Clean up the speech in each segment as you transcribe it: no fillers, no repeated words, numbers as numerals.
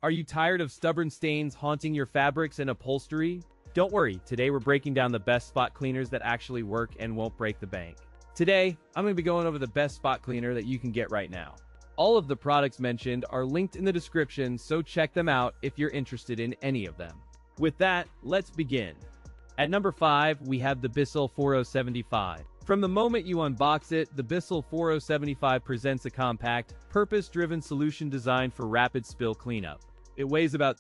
Are you tired of stubborn stains haunting your fabrics and upholstery? Don't worry, today we're breaking down the best spot cleaners that actually work and won't break the bank. Today, I'm going to be going over the best spot cleaner that you can get right now. All of the products mentioned are linked in the description, so check them out if you're interested in any of them. With that, let's begin. At number 5, we have the Bissell 4075. From the moment you unbox it, the Bissell 4075 presents a compact, purpose-driven solution designed for rapid spill cleanup. It weighs about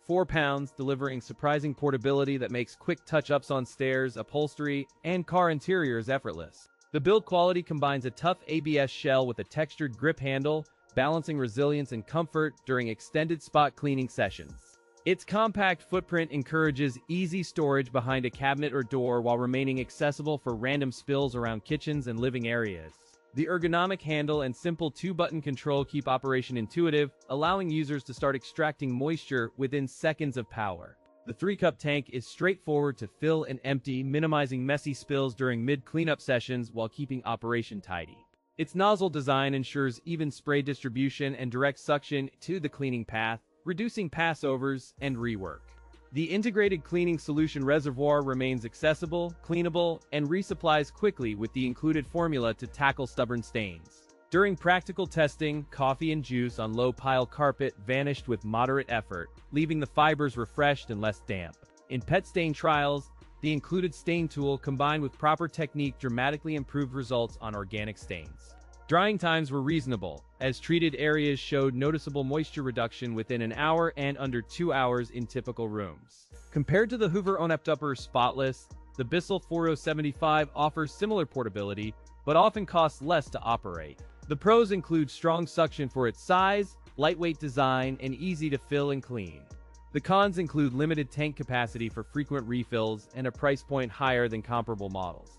4 pounds, delivering surprising portability that makes quick touch-ups on stairs, upholstery, and car interiors effortless. The build quality combines a tough ABS shell with a textured grip handle, balancing resilience and comfort during extended spot cleaning sessions. Its compact footprint encourages easy storage behind a cabinet or door while remaining accessible for random spills around kitchens and living areas. The ergonomic handle and simple 2-button control keep operation intuitive, allowing users to start extracting moisture within seconds of power. The 3-cup tank is straightforward to fill and empty, minimizing messy spills during mid-cleanup sessions while keeping operation tidy. Its nozzle design ensures even spray distribution and direct suction to the cleaning path, reducing passovers and rework. The integrated cleaning solution reservoir remains accessible, cleanable, and resupplies quickly with the included formula to tackle stubborn stains. During practical testing, coffee and juice on low-pile carpet vanished with moderate effort, leaving the fibers refreshed and less damp. In pet stain trials, the included stain tool combined with proper technique dramatically improved results on organic stains. Drying times were reasonable, as treated areas showed noticeable moisture reduction within an hour and under 2 hours in typical rooms. Compared to the Hoover Upper Spotless, the Bissell 4075 offers similar portability, but often costs less to operate. The pros include strong suction for its size, lightweight design, and easy to fill and clean. The cons include limited tank capacity for frequent refills and a price point higher than comparable models.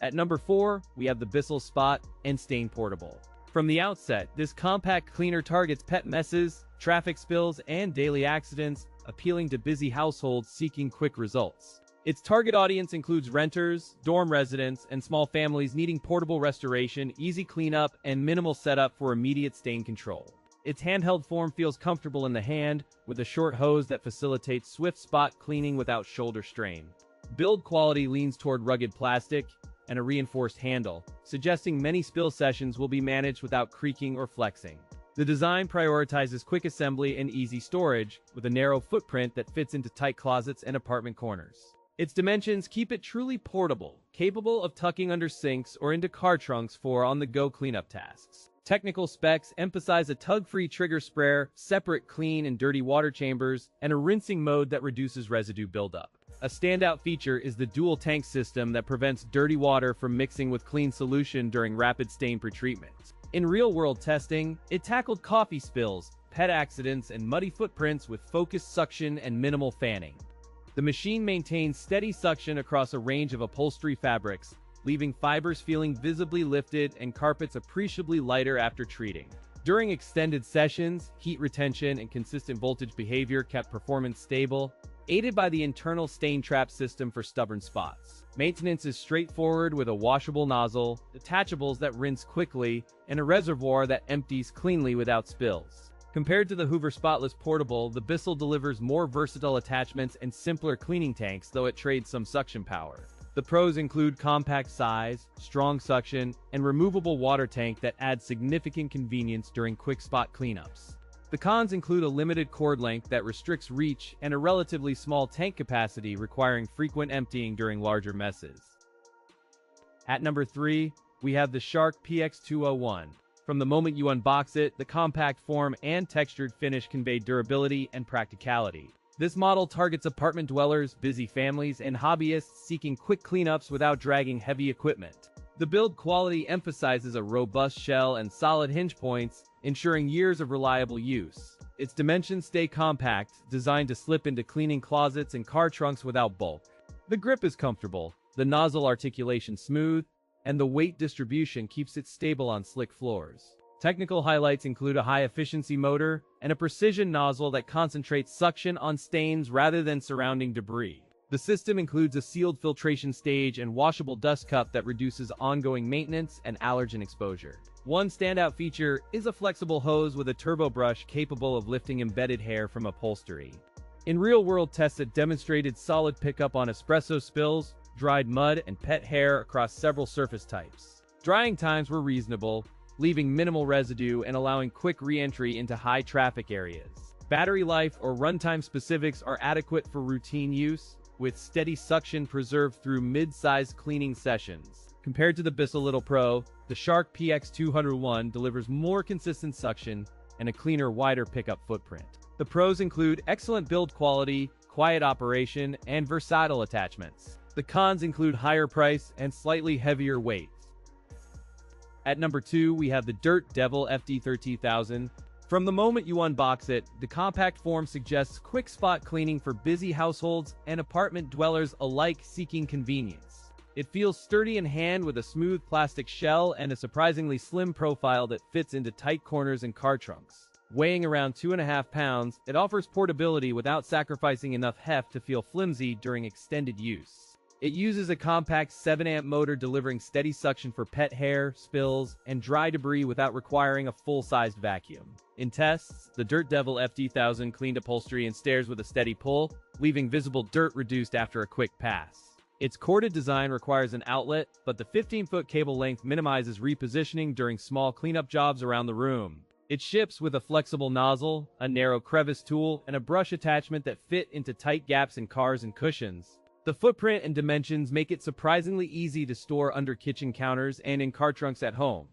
At number 4, we have the Bissell Spot and Stain Portable. From the outset, this compact cleaner targets pet messes, traffic spills, and daily accidents, appealing to busy households seeking quick results. Its target audience includes renters, dorm residents, and small families needing portable restoration, easy cleanup, and minimal setup for immediate stain control. Its handheld form feels comfortable in the hand, with a short hose that facilitates swift spot cleaning without shoulder strain. Build quality leans toward rugged plastic and a reinforced handle, suggesting many spill sessions will be managed without creaking or flexing. The design prioritizes quick assembly and easy storage, with a narrow footprint that fits into tight closets and apartment corners. Its dimensions keep it truly portable, capable of tucking under sinks or into car trunks for on-the-go cleanup tasks. Technical specs emphasize a tug-free trigger sprayer, separate clean and dirty water chambers, and a rinsing mode that reduces residue buildup. A standout feature is the dual tank system that prevents dirty water from mixing with clean solution during rapid stain pretreatment. In real-world testing, it tackled coffee spills, pet accidents, and muddy footprints with focused suction and minimal fanning. The machine maintains steady suction across a range of upholstery fabrics, leaving fibers feeling visibly lifted and carpets appreciably lighter after treating. During extended sessions, heat retention and consistent voltage behavior kept performance stable, aided by the internal stain trap system for stubborn spots. Maintenance is straightforward with a washable nozzle, detachables that rinse quickly, and a reservoir that empties cleanly without spills. Compared to the Hoover Spotless Portable, the Bissell delivers more versatile attachments and simpler cleaning tanks, though it trades some suction power. The pros include compact size, strong suction, and removable water tank that adds significant convenience during quick spot cleanups. The cons include a limited cord length that restricts reach and a relatively small tank capacity requiring frequent emptying during larger messes. At number 3, we have the Shark PX201. From the moment you unbox it, the compact form and textured finish convey durability and practicality. This model targets apartment dwellers, busy families, and hobbyists seeking quick cleanups without dragging heavy equipment. The build quality emphasizes a robust shell and solid hinge points, ensuring years of reliable use. Its dimensions stay compact, designed to slip into cleaning closets and car trunks without bulk. The grip is comfortable, the nozzle articulation smooth, and the weight distribution keeps it stable on slick floors. Technical highlights include a high-efficiency motor and a precision nozzle that concentrates suction on stains rather than surrounding debris. The system includes a sealed filtration stage and washable dust cup that reduces ongoing maintenance and allergen exposure. One standout feature is a flexible hose with a turbo brush capable of lifting embedded hair from upholstery. In real-world tests, it demonstrated solid pickup on espresso spills, dried mud, and pet hair across several surface types. Drying times were reasonable, leaving minimal residue and allowing quick re-entry into high-traffic areas. Battery life or runtime specifics are adequate for routine use, with steady suction preserved through mid-sized cleaning sessions. Compared to the Bissell Little Pro, the Shark PX201 delivers more consistent suction and a cleaner, wider pickup footprint. The pros include excellent build quality, quiet operation, and versatile attachments. The cons include higher price and slightly heavier weight. At number 2, we have the Devil FD13000. From the moment you unbox it, the compact form suggests quick spot cleaning for busy households and apartment dwellers alike seeking convenience. It feels sturdy in hand with a smooth plastic shell and a surprisingly slim profile that fits into tight corners and car trunks. Weighing around 2.5 pounds, it offers portability without sacrificing enough heft to feel flimsy during extended use. It uses a compact 7-amp motor delivering steady suction for pet hair, spills, and dry debris without requiring a full-sized vacuum. In tests, the Devil FD13000 cleaned upholstery and stairs with a steady pull, leaving visible dirt reduced after a quick pass. Its corded design requires an outlet, but the 15-foot cable length minimizes repositioning during small cleanup jobs around the room. It ships with a flexible nozzle, a narrow crevice tool, and a brush attachment that fit into tight gaps in cars and cushions. The footprint and dimensions make it surprisingly easy to store under kitchen counters and in car trunks at home.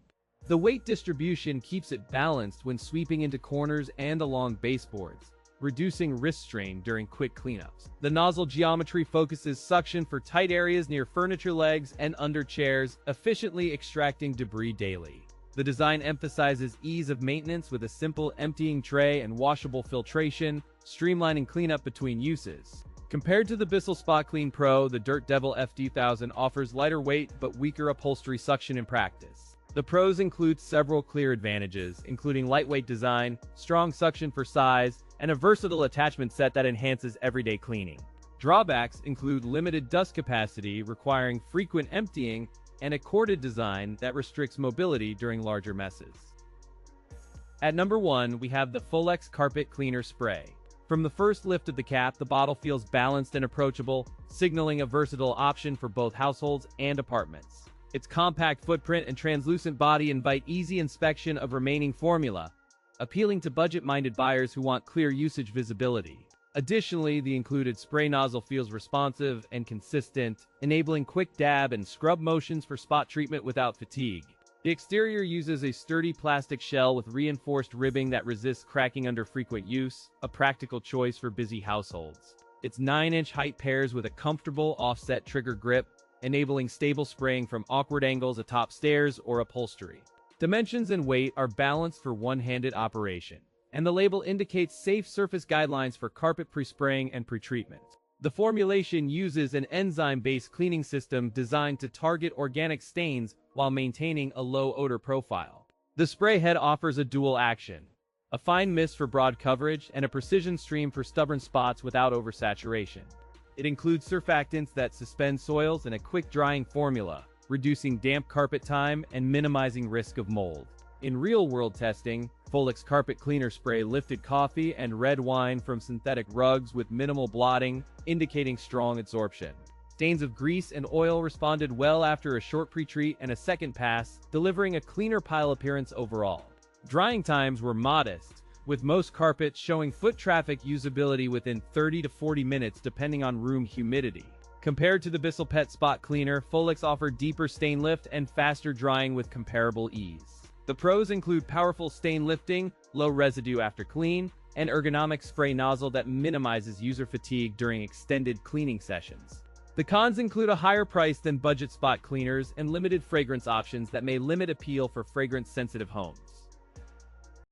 The weight distribution keeps it balanced when sweeping into corners and along baseboards, reducing wrist strain during quick cleanups. The nozzle geometry focuses suction for tight areas near furniture legs and under chairs, efficiently extracting debris daily. The design emphasizes ease of maintenance with a simple emptying tray and washable filtration, streamlining cleanup between uses. Compared to the Bissell Spot Clean Pro, the Devil FD13000 offers lighter weight but weaker upholstery suction in practice. The pros include several clear advantages, including lightweight design, strong suction for size, and a versatile attachment set that enhances everyday cleaning. Drawbacks include limited dust capacity requiring frequent emptying and a corded design that restricts mobility during larger messes. At number 1, we have the FOLEX Carpet Cleaner Spray. From the first lift of the cap, the bottle feels balanced and approachable, signaling a versatile option for both households and apartments. Its compact footprint and translucent body invite easy inspection of remaining formula, appealing to budget-minded buyers who want clear usage visibility. Additionally, the included spray nozzle feels responsive and consistent, enabling quick dab and scrub motions for spot treatment without fatigue. The exterior uses a sturdy plastic shell with reinforced ribbing that resists cracking under frequent use, a practical choice for busy households. Its 9-inch height pairs with a comfortable offset trigger grip, enabling stable spraying from awkward angles atop stairs or upholstery. Dimensions and weight are balanced for one-handed operation, and the label indicates safe surface guidelines for carpet pre-spraying and pre-treatment. The formulation uses an enzyme-based cleaning system designed to target organic stains while maintaining a low odor profile. The spray head offers a dual action: a fine mist for broad coverage and a precision stream for stubborn spots without oversaturation. It includes surfactants that suspend soils and a quick drying formula, reducing damp carpet time and minimizing risk of mold. In real-world testing, FOLEX Carpet Cleaner Spray lifted coffee and red wine from synthetic rugs with minimal blotting, indicating strong absorption. Stains of grease and oil responded well after a short pre-treat and a second pass, delivering a cleaner pile appearance overall. Drying times were modest, with most carpets showing foot traffic usability within 30 to 40 minutes depending on room humidity. Compared to the Bissell Pet Spot Cleaner, FOLEX offered deeper stain lift and faster drying with comparable ease. The pros include powerful stain lifting, low residue after clean, and ergonomic spray nozzle that minimizes user fatigue during extended cleaning sessions. The cons include a higher price than budget spot cleaners and limited fragrance options that may limit appeal for fragrance-sensitive homes.